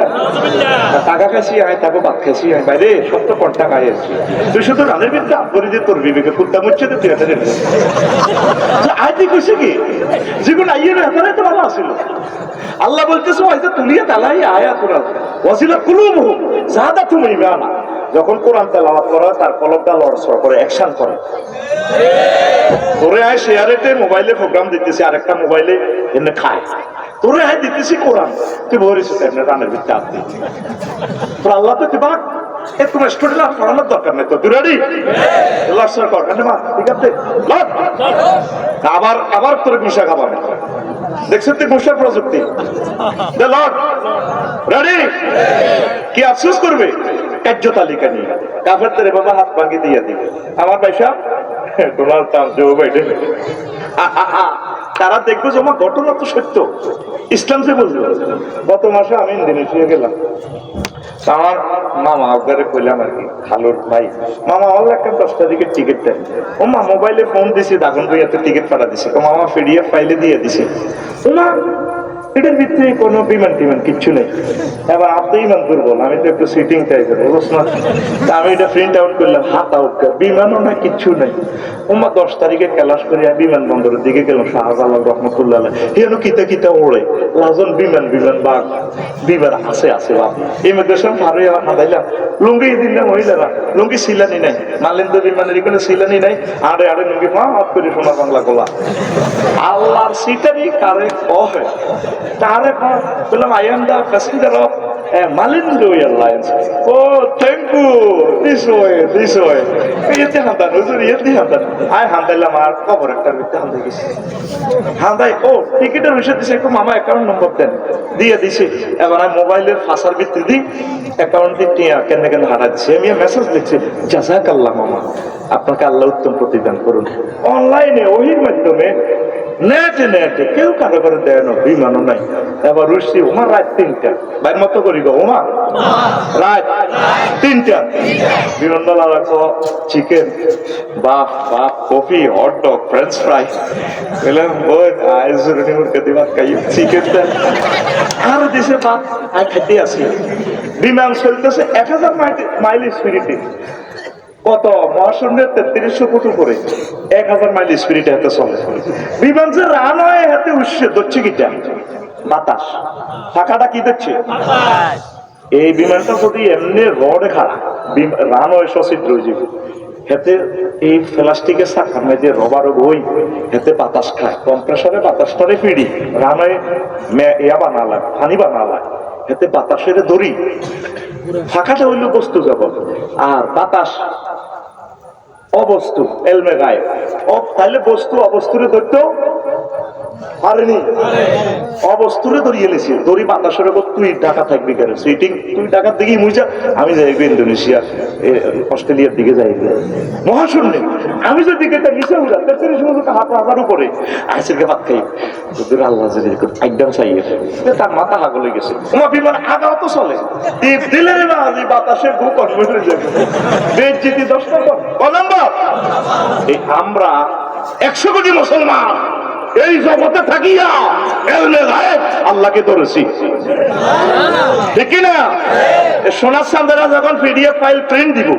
টাকা খাইছি আয়, তাকে ভাত খাইছি আয়, বাইরে সত্য কন্টা খাই আসছি। তুই শুধু রানের ভিতরে আপনি দিয়ে তোর বিবেকে কুত্তা মুচ্ছে তুই হাতে আয়। তুই কইছে কি যেগুলো আইয়ে না এখানে তো ভালো আসিল। আল্লাহ বলতেছে হয়তো তুলিয়ে তালাই আয়া কোরআন ওয়াসিলা কুলুবহু যাদাতুম ঈমানা। যখন কোরআন তেলাওয়াত করা তার কলবটা লড়ছড় করে, অ্যাকশন করে। তোরে আয় শেয়ারেতে মোবাইলে প্রোগ্রাম দিতেছি, আরেকটা মোবাইলে এনে খায়। তোরে আয় দিতেছি কোরআন, তুই ভরিস এমনি রানের ভিতরে আপনি তোর আল্লাহ তো দিবা। একটু স্টুডেন্ট পড়ানোর দরকার নেই তো, তুই রেডি লড়ছড় কর। মা ঠিক আছে, আবার আবার তোর গুসা খাবার দেখছেন তুই গুসার প্রযুক্তি। রেডি? কি আফসোস করবে কার্য তালিকা নিয়ে কাফেরদের বাবা হাত ভাঙিয়ে দিয়ে দিবে। আমার পয়সা ডোনাল্ড ট্রাম্প, জো বাইডেন, তারা দেখবো যে আমার ঘটনা তো সত্য, ইসলাম যে বুঝলো। গত মাসে আমি ইন্দোনেশিয়া গেলাম, আমার মামা আপনারে কইলাম আর কি, খালুর ভাই মামা আমার একটা 10 তারিখের টিকিট দেন। ও মা মোবাইলে ফোন দিছি, দাগন ভাইয়াতে টিকিট পাঠা দিছে। ও মামা পিডিএফ ফাইলে দিয়ে দিছে। ও মা এটার ভিতরে কোনো বিমান টিমান কিচ্ছু নেই। এবার আপনি ইমান দুর্বল, আমি তো একটু সিটিং টাইপের বুঝছ না। আমি এটা প্রিন্ট আউট করলাম, হাত আউট করে, বিমানও না কিচ্ছু নেই। ওমা 10 তারিখে ক্লাস করে বিমানবন্দরের দিকে গেলাম, শাহজালাল রহমতুল্লাহ হেন কিতা কিতা ওড়ে লাজন বিমান বিমান বাঘ বিমান আছে আছে বাপ। ইমিগ্রেশন পার হয়ে হাঁদাইলাম, লুঙ্গি দিলাম মহিলারা, লুঙ্গি সিলানি নাই, মালিন্দ বিমানের এখানে সিলানি নাই, আড়ে আড়ে লুঙ্গি হাত করে সোনা বাংলা গোলা। আল্লাহর সিটারি কারে কহে তারে বললাম, I am the passenger of Malindra Airlines. Oh, thank you. This way. Yeti handan, huzur yeti handan. I handailam ar cover একটা মিথ্যা হান্দাই গেছি। হান্দাই ও টিকিটের বিষয় দিছে একটু মামা অ্যাকাউন্ট নম্বর দেন। দিয়ে দিছি। এখন আমি মোবাইলের ফাঁসার ভিত্তি দিই অ্যাকাউন্টে টিয়া কেন হারা দিছি। আমি মেসেজ লিখছি জাযাকাল্লাহ মামা। আপনাকে আল্লাহ উত্তম প্রতিদান করুন। অনলাইনে ওহির মাধ্যমে নেটে কেউ কারো করে দেয় না, বিমানও নাই। এবার রুশি ওমার রাত 3টা বাইর মতো করি গো ওমা রাত 3টা বিমানবালা রাখো চিকেন বাপ coffee hot dog French fry বললাম বোন আইজুরনি মুরকে দিবাত খাই চিকেন দেন আর দিছে বাপ আই খাইতে আসি। বিমান চলতেছে 1000 মাইল স্পিডে, কত মহাশূন্যের 3300 ফুট উপরে 1000 মাইল স্পিডে হাতে চলে। বিমান যে রান হয় হাতে উৎসে ধরছে কিটা বাতাস, ফাঁকাটা কি দেখছে। এই বিমানটা যদি এমনি রডে খাড়া রান হয় সচিত্র জীব হেতে এই প্লাস্টিকের চাকার মধ্যে রবারও বই হেতে বাতাস খায়, কম্প্রেসরে বাতাসটারে ফিরি রান হয় ইয়া বানালায় পানি বানালায় হেতে বাতাসের দড়ি। ফাঁকাটা হইল বস্তু জগৎ আর বাতাস অবস্তু এলমে গায়ে তাহলে বস্তু অবস্তুরে ধরতো পারেনি, অবস্তুরে ধরিয়ে লেছি দড়ি বাতাসের উপর তুই ঢাকা থাকবি কেন সুইটিং তুই ঢাকার দিকেই মুই যা আমি যাইবি ইন্দোনেশিয়া অস্ট্রেলিয়ার দিকে যাইবি মহাশূন্যে। আমি যদি এটা মিশে উড়া হাজার উপরে আইসিরকে ভাত খাই তোদের আল্লাহ যদি একদম চাইয়ে তার মাথা হাগলে গেছে তোমার বিমান আগাও তো চলে দিলে না বাতাসের গু কষ্ট হয়ে যাবে বেজ্জিতি 10 নম্বর এই আমরা 100 কোটি মুসলমান এই জগতে থাকিয়া এলমে গায়েব আল্লাহকে ধরেছি ঠিক না। সোনার চাঁদেরা যখন পিডিএফ ফাইল প্রিন্ট দিব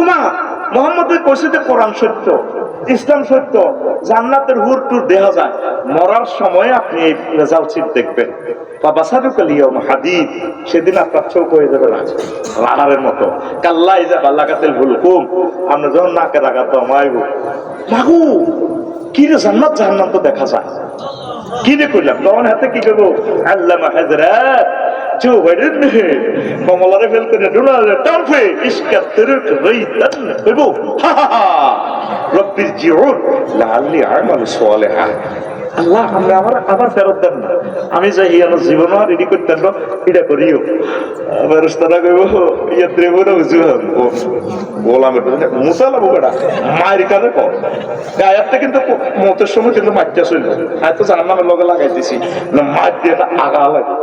উমা মোহাম্মদের কইছে কোরআন সত্য ইসলাম সত্য জান্নাতের হুর টুর দেখা যায় মরার সময় আপনি এই রেজাল্ট শীট দেখবেন বাবা সাদুকালিয়ম হাদিদ সেদিন আপনার চোখ হয়ে যাবে রানারের মতো কাল্লাই যা বাল্লাকাতেল ভুল কুম আমরা যখন নাকে রাগাতো মাইব লাগু কি রে জান্নাত জাহান্নাম তো দেখা যায় কি রে কইলাম তখন হাতে কি করবো আল্লামা হাজরাত কমলারে ফেল করে ডোনালে টানফে ইসকাতের রইতান কইবো রব্বির জিউন লাআল্লি আমাল সালিহা। আল্লাহ আমরা আবার ফেরত দেন না, আমি যাই আমার জীবন রেডি করতেন না এটা করিও আবার তারা কইব ইয়া ত্রিপুরা বুঝুন গোলামের মুসালা বুকেটা মায়ের কানে কর গায়াতে কিন্তু মতের সময় কিন্তু মাইটা চলল হয়তো জাহান্নামের লগে লাগাই দিছি না মার দিয়ে আগা লাগে।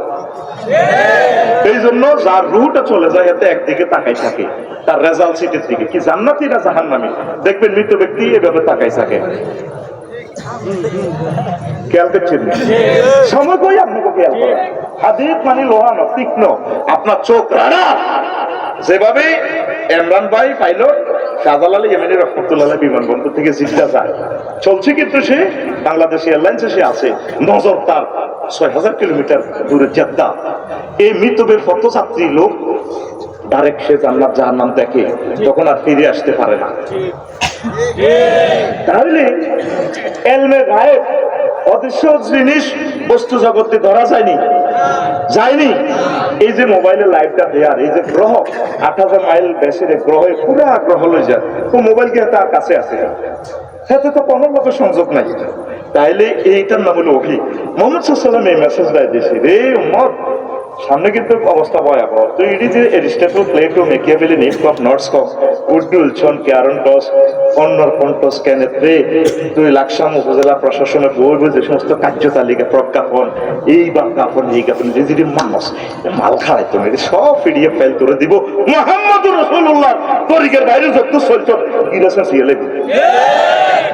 এই জন্য যার রুহটা চলে যায় এতে একদিকে তাকাই থাকে তার রেজাল্ট সিটের দিকে কি জান্নাতি না জাহান্নামী দেখবেন মৃত ব্যক্তি এভাবে তাকাই থাকে। খেয়াল করছেন সময় কই আপনাকে খেয়াল করেন হাদিস মানে লোহানো তীক্ষ্ণ আপনার চোখ রানা যেভাবে ইমরান ভাই পাইলট শাহজালাল ইয়েমেনি রহমতুল্লাহ বিমানবন্দর থেকে জিদ্দা যায় চলছে কিন্তু সে বাংলাদেশ এয়ারলাইন্সে সে আছে নজর তার 6000 কিলোমিটার দূরে জেদ্দা। এই মৃতবের পথযাত্রী লোক ডাইরেক্ট সে জান্নাত জাহান্নাম দেখে তখন আর ফিরে আসতে পারে না। তাহলে এলমে গায়েব অদৃশ্য জিনিস বস্তু জগতে ধরা যায়নি। এই যে মোবাইলের লাইভটা দেয়ার এই যে গ্রহ 8000 মাইল বেশির গ্রহে পুরা গ্রহ লয়ে যায় তো মোবাইল কি তার কাছে আছে সাথে তো কোনো মতো সংযোগ নাই। তাইলে এইটার নাম হলো ওহি। মোহাম্মদ সাল্লাল্লাহু আলাইহি ওয়াসাল্লাম এই মেসেজ দেয় দিয়েছে রে উম্মত সামনে কিন্তু অবস্থা ভয়াবহ। তো এটি যে এরিস্টটল প্লেটো মেকিয়াভেলি নিকপ নর্সকপ উড্ডুল ছন কেয়ারন টস কন্নর কন্টস কেনেত্রে 2 লাকসাম উপজেলা প্রশাসনের বই যে সমস্ত কার্যতালিকা প্রজ্ঞাপন এই বাজ্ঞাপন এই জ্ঞাপন যে যদি মানুষ মাল খাড়াইতো এটি সব পিডিএফ ফাইল করে দিব মুহাম্মদুর রাসূলুল্লাহ তরিকের বাইরে যত চলছ ইরাসা সিয়ালে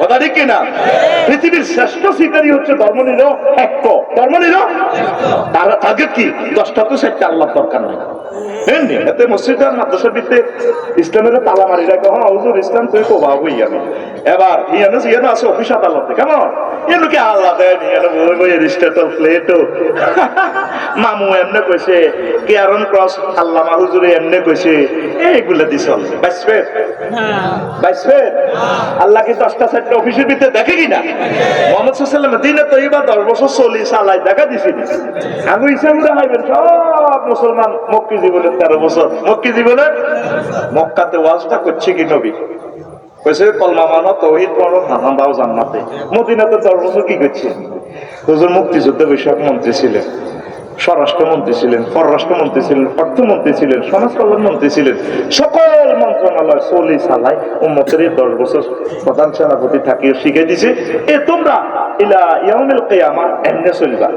কথা ঠিক কিনা। পৃথিবীর শ্রেষ্ঠ শিকারী হচ্ছে ধর্মনিরপেক্ষ ধর্মনিরপেক্ষ তার টার্গেট কি 10টা তো 7টা আল্লাহ দরকার নাই এতে মসজিদ আর মাদ্রাসার ভিত্তে ইসলামের তালা মারি রাখে হ্যাঁ হুজুর ইসলাম তুই কোবা বই আমি এবার ইয়ানো ইয়ানো আছে অফিস আদালতে কেমন এগুলোকে আল্লাহ দেন ইয়ানো বই বই রিস্টেটল প্লেটো মামু এমনে কইছে কেয়ারন ক্রস আল্লামা হুজুরে এমনে কইছে এইগুলা দিছ বাইসবে বাইসবে আল্লাহ কি 10টা 4টা অফিসের ভিতরে দেখে কিনা মুহাম্মদ সাল্লাল্লাহু আলাইহি ওয়াসাল্লাম দিনে তো এবার 10 বছর চলি চালাই দেখা দিছি আমি ইসলামে হাইবেন সব মুসলমান মক্কি জীবনে 13 বছর মক্কি জীবনে মক্কাতে ওয়াজটা করছে কি নবী কইছে কলমা মানো তাওহীদ পড়ো নাম দাও জান্নাতে মদিনাতে 10 বছর কি করছে হুজুর মুক্তিযুদ্ধ বিষয়ক মন্ত্রী ছিলেন স্বরাষ্ট্রমন্ত্রী ছিলেন পররাষ্ট্রমন্ত্রী ছিলেন অর্থমন্ত্রী ছিলেন সমাজ কল্যাণ মন্ত্রী ছিলেন সকল মন্ত্রণালয় চলি চালাই উম্মতের 10 বছর প্রধান সেনাপতি থাকিয়ে শিখে দিছে এ তোমরা ইলা ইয়াউমিল কিয়ামা এমনে চলবা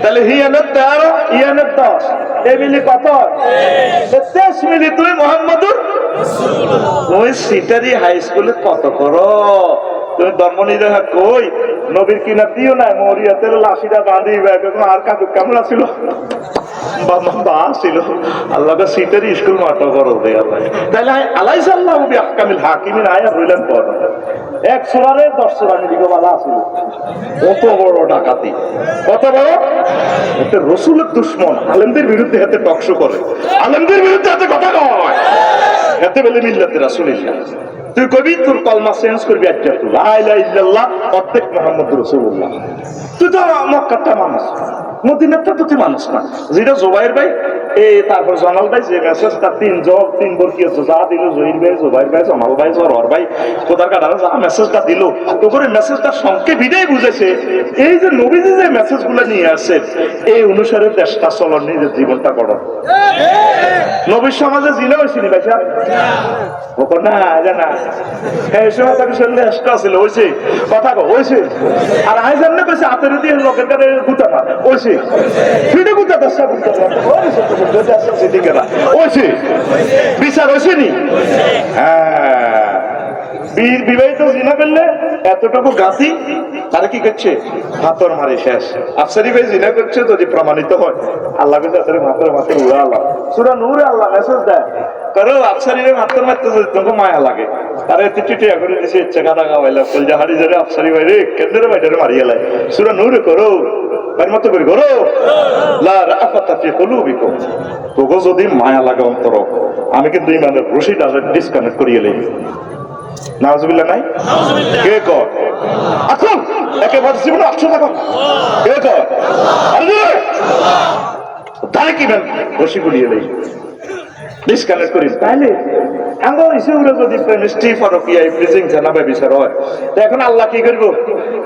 তাহলে হিয়ানত 13 ইয়ানত 10 এই মিলি কত 23 মিলি তুই মুহাম্মাদুর রাসূলুল্লাহ তুই সিটারি হাই স্কুলে কত করো তুমি ধর্মনিরহ কই নবীর কিনা দিও না মরিয়াতের লাশিটা বাঁধি আর কাকু কেমন ছিল বাবা ছিল আল্লাহকে সিটের স্কুল মাঠা করো দে আল্লাহ তাহলে আলাইসাল্লাহ বিআহকামিল হাকিমিন আয়া হইলেন পর এক সূরারে 10 সূরা মিলিকে বলা আছে কত বড় ডাকাতি কত বড় এটা রাসূলের দুশমন আলেমদের বিরুদ্ধে হাতে টকশো করে আলেমদের বিরুদ্ধে হাতে কথা কয় এতে বলে মিল্লাতে রাসূলুল্লাহ তুই কবি তোর কলমা চেঞ্জ করবি একটা লা ইলাহা ইল্লাল্লাহ প্রত্যেক মুহাম্মদুর রাসূলুল্লাহ তুই তো মক্কাটা মানুষ মদিনাটা তো তুই মানুষ না যেটা জুবাইর ভাই এই তারপর জামাল ভাই যে মেসেজটা তিন বরকিয়ে যা দিল জহির ভাই জুবাইর ভাই জামাল ভাই জহর ভাই খোদার কাছে যা মেসেজটা দিল তো করে মেসেজটা সংক্ষেপে বিদায় বুঝেছে এই যে নবীজি যে মেসেজগুলো নিয়ে আসে এই অনুসারে দেশটা চলন নিজের জীবনটা গড়ন নবীর সমাজে জিনা হয়েছিনি ভাই সাহেব ও না জানা এই সময় তাকে শুনলে এক্সট্রা ছিল হয়েছে কথা হয়েছে আর আই জানলে কইছে হাতের দিয়ে লোকের কাছে গুতা না হয়েছে ফিরে গুতা দশটা গুতা হয়েছে বিচার হয়েছে নি হ্যাঁ বিবাহিত জিনা করলে এতটুকু গাছি তারা কি করছে হাতর মারে শেষ আফসারি ভাই জিনা করছে যদি প্রমাণিত হয় আল্লাহ হাতের মাথে উড়ালাম সূরা নূরে আল্লাহ মেসেজ দেয় করো আফসারিরে হাতর মারতে তোমাকে মায়া লাগে তারা এত চিঠিয়া করে দিছে ইচ্ছে কাদা গাওয়াইলা ফুলজা হারি ধরে আফসারি ভাই রে কেন্দ্রের বাইরে মারিয়ে লাই সূরা নূরে করো এর মতো করে করো লা রাফাতা ফি কুলুবিকুম তোগো যদি মায়া লাগে অন্তর আমি কিন্তু ইমানের রশিটা ডিসকানেক্ট করিয়ে লই নাউজুবিল্লাহ নাই কে কর এখন একেবারে জীবনে 800 টাকা কে কর আল্লাহ তারে কি বেন রশি গুলিয়ে লই ডিসকানেক্ট করি তাইলে আমরা ইসুরে যদি প্রেমিস্টি ফরকিয়া প্রিজিং জানাবে বিচার হয় এখন আল্লাহ কি করব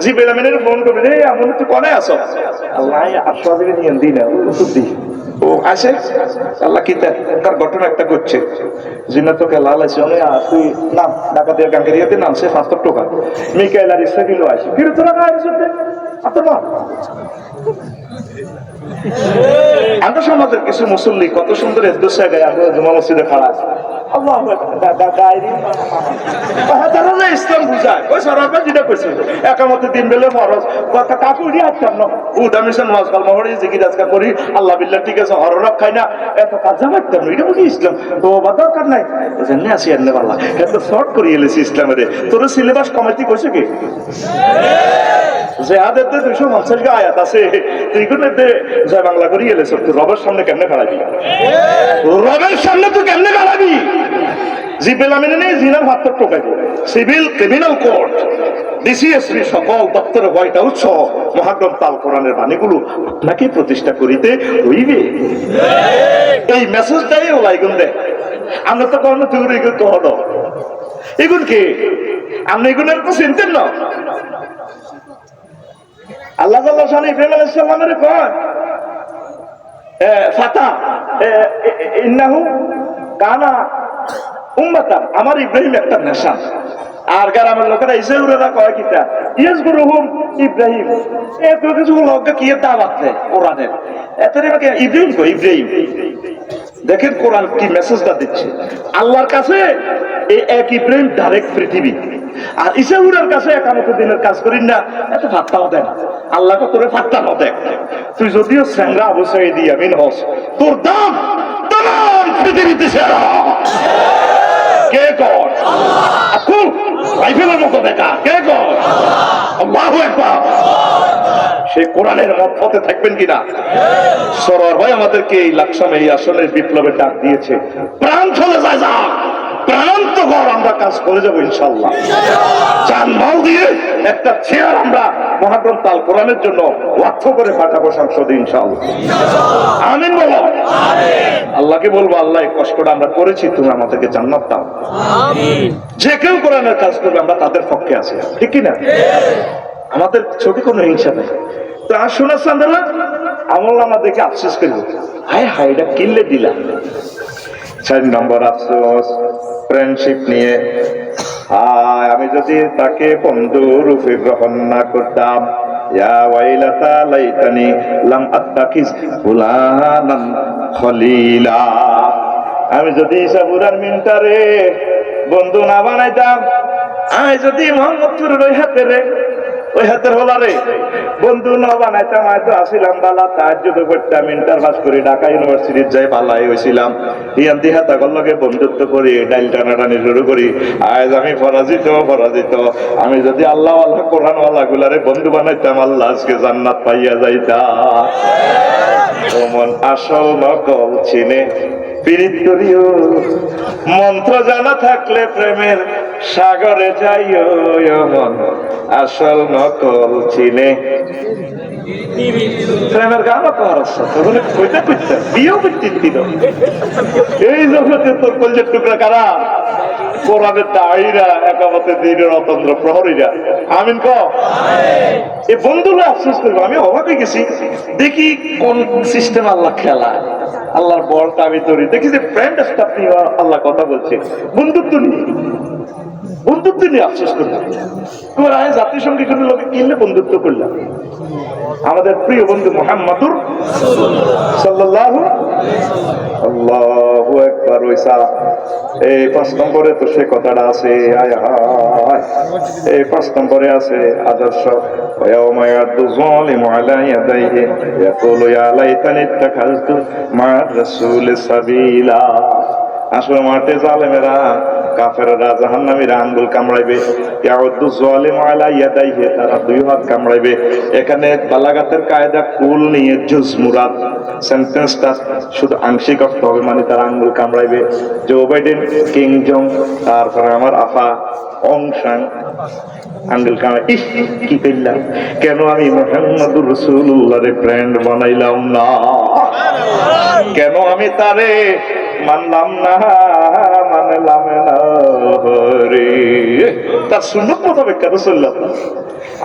জিবরাইল আমিনের ফোন করবে রে আমন তুই কোনে আছো আল্লাহ আশরাফিকে নিয়ে দিনা উত্তর দি ও আসে আল্লাহ কি তার ঘটনা একটা করছে জিন্নাতকে লাল আছে আমি তুই নাম ডাকাতের গাঙ্গেরিয়াতে নামছে 500 টাকা মিকাইল আর ইসরাফিল আসে ফিরে তোরা গায়ে আতমা আমরা সমাজের কিছু মুসল্লি কত সুন্দর এদোসা গায়ে আমরা জুমা মসজিদে খাড়া আল্লাহু আকবার তারা যে ইসলাম বুঝায় ওই সরাবে যেটা কইছে একামতে দিন বেলে ফরজ কথা কাকুরি আসতাম না উদা মিশন ওয়াজ কালমা পড়ি জিকির আজকার করি আল্লাহ বিল্লাহ ঠিক আছে হর রাখাই না এত কাজ মারতাম না এটা বুঝি ইসলাম তো দরকার নাই জানি আসি আনলে আল্লাহ এত শর্ট করিয়ে এলেছি ইসলামের তোর সিলেবাস কমিটি কইছে কি জেহাদের 250 টা আয়াত আছে তুই কোনতে জয় বাংলা করিয়ে এলেছ তুই রবের সামনে কেমনে খাড়াবি রবের সামনে তুই কেমনে খাড়াবি জিবেল আমিনে নেই জিনার হাত টোকাইব সিভিল ক্রিমিনাল কোর্ট ডিসিএসপি সকল দপ্তরে হোয়াইট হাউস সহ মহাগ্রন্থ আল কোরআনের বাণীগুলো আপনাকে প্রতিষ্ঠা করিতে হইবে এই মেসেজটাই ওলাইগুন দেয় আমরা তো কোনো তুই এগুলো কহ এগুন কে আপনি এগুলোর তো চিনতেন না আল্লাহ সানি ইব্রাহিম আলাইহিস সালামের কয় ফাতা ইন্নাহু কানা উম্মাতান আমার ইব্রাহিম একটা নেশন আর গ্রামের লোকেরা ইসরায়েলরা কয় কিটা ইয়াজগুরুহুম ইব্রাহিম এত কিছু লোক কি দাওয়াত দেয় কোরআনের এতরে ইব্রাহিম কয় ইব্রাহিম দেখেন কোরআন কি মেসেজটা দিচ্ছে আল্লাহর কাছে এই এক ইব্রাহিম ডাইরেক্ট পৃথিবী আর ইসরায়েলের কাছে একামত দিনের কাজ করিন না এত ফাত্তাও দেন আল্লাহকে তোরে ফাত্তা না দেখ তুই যদিও স্যাংরা আবু সাইদি আমিন হস তোর দাম পৃথিবীতে সেরা কে কর? খুব রাইফেলের মতো দেখা কে কর? আল্লাহু আকবার। সে কোরআনের মধ্যে থাকবেন কিনা? সরোয়ার ভাই আমাদেরকে এই লাকসামে এই আসনের বিপ্লবের ডাক দিয়েছে। প্রাণ চলে যায় যা, প্রাণ তো ঘর আমরা কাজ করে যাবো ইনশাল্লাহ। জানমাল দিয়ে একটা চেয়ার আমরা মহাগ্রন্থ আল কোরআনের জন্য ওয়াক্ফ করে পাঠাবো সংসদে ইনশাল্লাহ। আমিন বলো। আল্লাহকে বলবো, আল্লাহ এই কষ্টটা আমরা করেছি, তুমি আমাদেরকে জান্নাত দাও। যে কেউ কোরআনের কাজ করবে আমরা তাদের পক্ষে আছি, ঠিক কিনা? আমাদের ছোট কোনো হিংসা নেই। তো আসুন চান্দারা আমল আমাদেরকে আফসোস করবো, হায় হায় এটা কিনলে দিলাম। 4 নম্বর আফসোস ফ্রেন্ডশিপ নিয়ে। হায় আমি যদি তাকে বন্ধু রূপে গ্রহণ না করতাম, ইয়া ওয়াইলাতা লাইতানি লাম আত্তাকিজ ফুলানান খলিলা। আমি যদি সাবুরার মিন্টারে বন্ধু না বানাইতাম, আমি যদি মোহাম্মদপুরের ওই হাতের হলারে বন্ধু না বানাইতাম, হয়তো আসিলাম বালা তাহাজ্জুদ পড়তাম, ইন্টার পাস করে ঢাকা ইউনিভার্সিটির যাই বালাই হয়েছিলাম। ইয়ান দিহা তাগর লগে বন্ধুত্ব করি, ডাইল টানাটানি শুরু করি। আজ আমি পরাজিত। আমি যদি আল্লাহ আল্লাহ কোরআন ওয়ালা গুলারে বন্ধু বানাইতাম, আল্লাহ আজকে জান্নাত পাইয়া যাইতাম। মন আসল নকল চিনে পিরিতরিও, মন্ত্র জানা থাকলে প্রেমের সাগরে যাইও। মন আসল নকল চিনে। প্রেমের গানও করার সাথে কইতে কইতে বিয়েও করতে দিল। এই জগতে তোর কলজের টুকরা কারা? কোরআনের দায়ীরা, একামতে দিনের অতন্ত্র প্রহরীরা। আমিন ক। এই বন্ধুরা আফসোস করবো। আমি অবাক হয়ে গেছি, দেখি কোন সিস্টেম আল্লাহ খেলা, আল্লাহর বলটা আমি তৈরি দেখি যে ফ্রেন্ড স্টাফ নিয়ে আল্লাহ কথা বলছে, বন্ধুত্ব নিয়ে আফসোস করলাম। তোমার আয় জাতিসংঘের লোকে কিনলে বন্ধুত্ব করলাম। আমাদের প্রিয় বন্ধু মুহাম্মাদুর সাল্লাল্লাহু আল্লাহু আকবার। ওইসা এই 5 নম্বরে তো সে কথাটা আছে, এই 5 নম্বরে আছে আদর্শ। ويوم يعض الظالم على يديه يقول يا ليتني اتخذت مع الرسول سبيلا। আসলে মাঠে জালেমেরা, কাফেররা, জাহান্নামীরা আঙ্গুল কামড়াইবে। ইয়াউদ্দু যালিমু আলা ইয়াদাইহি, তারা 2 হাত কামড়াইবে। এখানে বালাগাতের কায়দা কুল নিয়ে জুজ মুরাদ, সেন্টেন্সটা শুধু আংশিক অর্থ হবে, মানে তারা আঙ্গুল কামড়াইবে। জো বাইডেন, কিং জং, তারপরে আমার আফা অংশান আঙ্গুল কামড়াই। ইস কি করলাম, কেন আমি মুহাম্মদুর রাসূলুল্লাহরে ফ্রেন্ড বানাইলাম না? কেন আমি তারে মানলাম না, মানলাম না রে? তার সুন্নত মোতাবেক কেন চললাম না?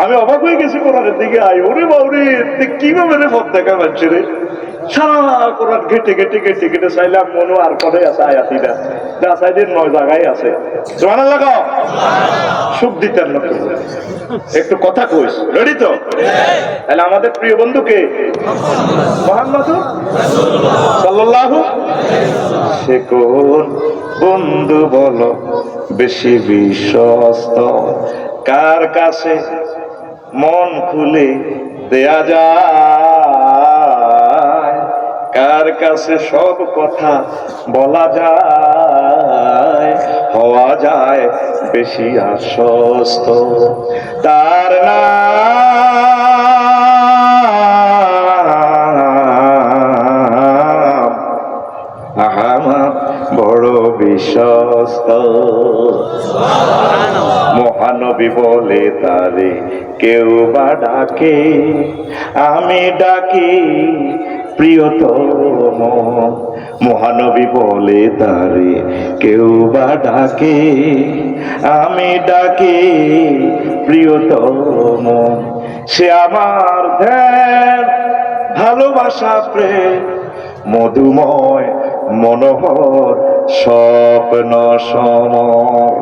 আমি অবাক হয়ে গেছি কোরআনের দিকে। আই ওরে বাউরে, কিভাবে রে পথ দেখা পাচ্ছে রে? সারা কোরআন ঘেটে চাইলাম, মনো আর করে আছে আয়াতিরা, যা চাইদের 9 জায়গায় আছে। সুবহানাল্লাহ কও। সুখ দিতেন না একটু কথা কইস, রেডি তো? তাহলে আমাদের প্রিয় বন্ধুকে মুহাম্মাদুর সাল্লাল্লাহু, সে কোন বন্ধু বলো বেশি বিশ্বস্ত, কার কাছে মন খুলে দেয়া যায়, কার কাছে সব কথা বলা যায়, হওয়া যায় বেশি আশ্বস্ত। তার নাম আমার বড় বিশ্বস্ত। মহানবী বলে তারে কেউ বা ডাকে, আমি ডাকি প্রিয়তম। মহানবী বলে তারে কেউ বা ডাকে, আমি ডাকি প্রিয়তম। সে আমার ধ্যান, ভালোবাসা, প্রেম, মধুময় মনোহর স্বপ্ন সমর।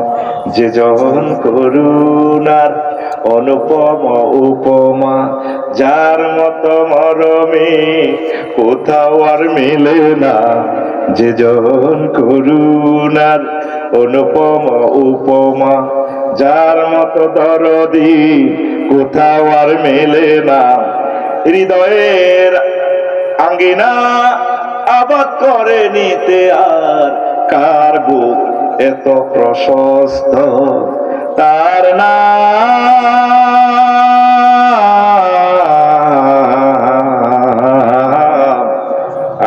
যে জন করুণার অনুপম উপমা, যার মতো মরমে কোথাও আর মেলে না। যে জন করুণার অনুপম উপমা, যার মতো দরদি কোথাও আর মেলে না। হৃদয়ের আঙ্গিনা আবাদ করে নিতে আর কার বুক এত প্রশস্ত, তার নাম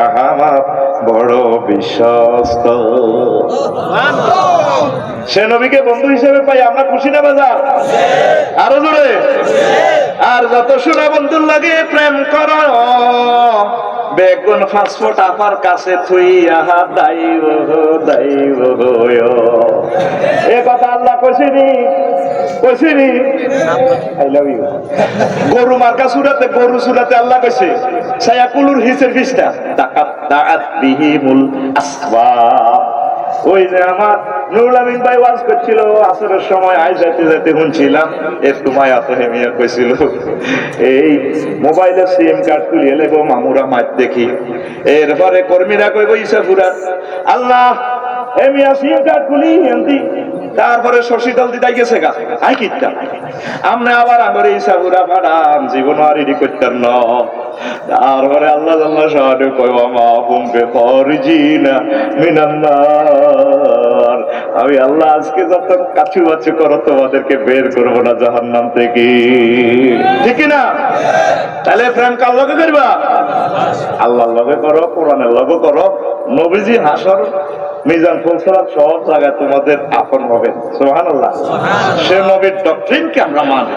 আহমদ বড় বিশ্বস্ত। সে নবীকে বন্ধু হিসেবে পাই আমরা খুশি না বাজার? আরো জোরে। আর যত শোনা বন্ধুর লাগে প্রেম করো, বেগুন ফাঁসফোট আপার কাছে থুই আহা দাইব দাইব এ কথা আল্লাহ কইছিনি কইছিনি। I love you. গরু মার্কা সূরাতে, গরু সূরাতে আল্লাহ কইছে সায়াকুলুর হিসের ফিসটা তাকাত তাআত বিহিমুল আসবাব। ওই যে আমার নুরুল আমিন ভাই ওয়াজ করছিল আসরের সময়, আই যাইতে যাইতে শুনছিলাম একটু মায়া তো হেমিয়া কইছিল এই মোবাইলের সিম কার্ড তুলিয়ে লেবো মামুরা মাইত দেখি, এরপরে কর্মীরা কইব ইসাফুরা আল্লাহ হেমিয়া সিম কার্ড খুলি এমতি, তারপরে শশী দল দিদাই গেছে গা আই কিটা আমরা আবার আমার ইসাফুরা পাঠান জীবন আর রেডি করতেন না। তারপরে আল্লাহ আল্লাহ সাহায্য কইবা মা বুমকে ফরজিনা মিনান্নার, আমি আল্লাহ আজকে যত কাছু বাছু করো তোমাদেরকে বের করবো না জাহান্নাম থেকে, ঠিক না? তাহলে প্রেম কার লগে করবা? আল্লাহর লগে করো, কোরআনের লগে করো। নবীজি হাসর মিজান ফুলসরাত সব জায়গায় তোমাদের আপন হবে, সুবহানাল্লাহ। সে নবীর ডক্ট্রিনকে আমরা মানি।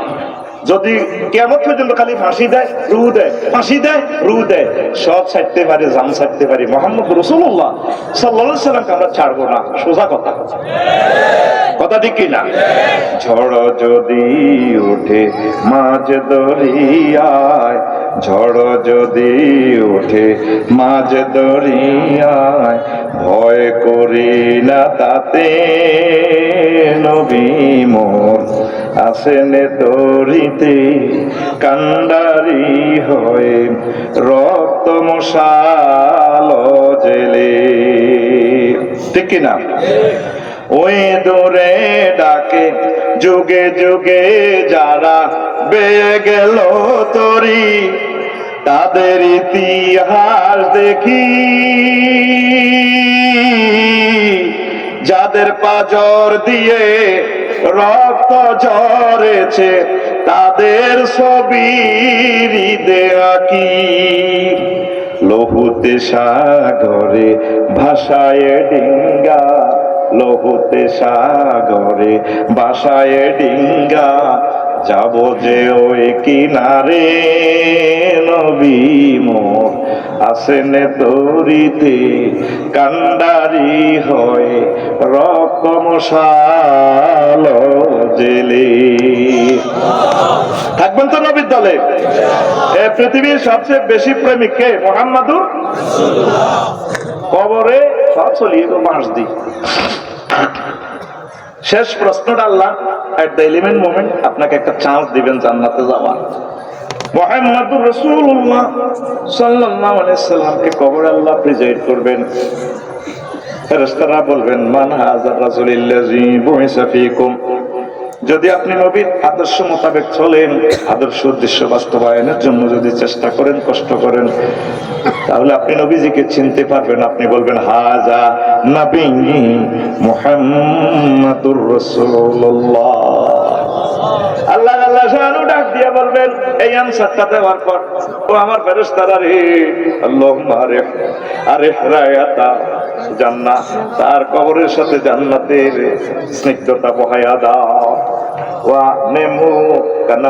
যদি কিয়ামত পর্যন্ত খালি ফাঁসি দেয় রু দেয়, ফাঁসি দেয় রু দেয়, সব ছাড়তে পারি, জাম ছাড়তে পারি, মুহাম্মদ রাসূলুল্লাহ সাল্লাল্লাহু আলাইহি সাল্লামকে আমরা ছাড়বো না। সোজা কথা, কথা ঠিক কিনা? ঝড় যদি ওঠে মাঝ দরিয়ায়, ঝড় যদি ওঠে মাঝ দরিয়ায়, ভয় করি না তাতে নবী মোর আসেন তরিতে, কান্ডারি হয়ে রক্ত মশাল জেলে, ঠিক কিনা? ওই দূরে ডাকে যুগে যুগে যারা বেয়ে গেল তরি, তাদের ইতিহাস দেখি, যাদের পাজর দিয়ে রক্ত ঝরেছে তাদের ছবি হৃদয়ে আঁকি, লহুতে সাগরে ভাষায় ডিঙ্গা, লহুতে সাগরে ভাষায় ডিঙ্গা, যাব যে ওই কিনারে নবী মোর আসেন তরিতে, কান্ডারি হয় রক্ত মশাল জেলে। থাকবেন তো নবীর দলে? পৃথিবীর সবচেয়ে বেশি প্রেমিক কে? মুহাম্মাদুর রাসূলুল্লাহ। কবরে সব চলিয়ে তো বাঁশ দি। শেষ প্রশ্নটা আল্লাহ এট দ্য এলিমেন্ট মোমেন্ট আপনাকে একটা চান্স দিবেন জান্নাতে যাওয়ার। মুহাম্মাদুর রাসূলুল্লাহ সাল্লাল্লাহু আলাইহি সাল্লামকে কবরে আল্লাহ প্রেজেন্ট করবেন। ফেরেশতারা বলবেন মান হাযার রাসূলুল্লাযী বুইসা ফীকুম। যদি আপনি নবীর আদর্শ মোতাবেক চলেন, আদর্শ উদ্দেশ্য বাস্তবায়নের জন্য যদি চেষ্টা করেন, কষ্ট করেন, তাহলে আপনি নবীজিকে চিনতে পারবেন। আপনি বলবেন হাযা নবী মুহাম্মাদুর রাসূলুল্লাহ। আল্লাহ আল্লাহ শানু ডাক দিয়ে বলবেন এই আনসারটা দেওয়ার পর, ও আমার ফেরেশতারা রে, আল্লাহুম্মা আরিফ রায়াতা জান্নাত, তার কবরের সাথে জান্নাতের স্নিগ্ধতা বহায়া দাও, ওয়া নেমু কানা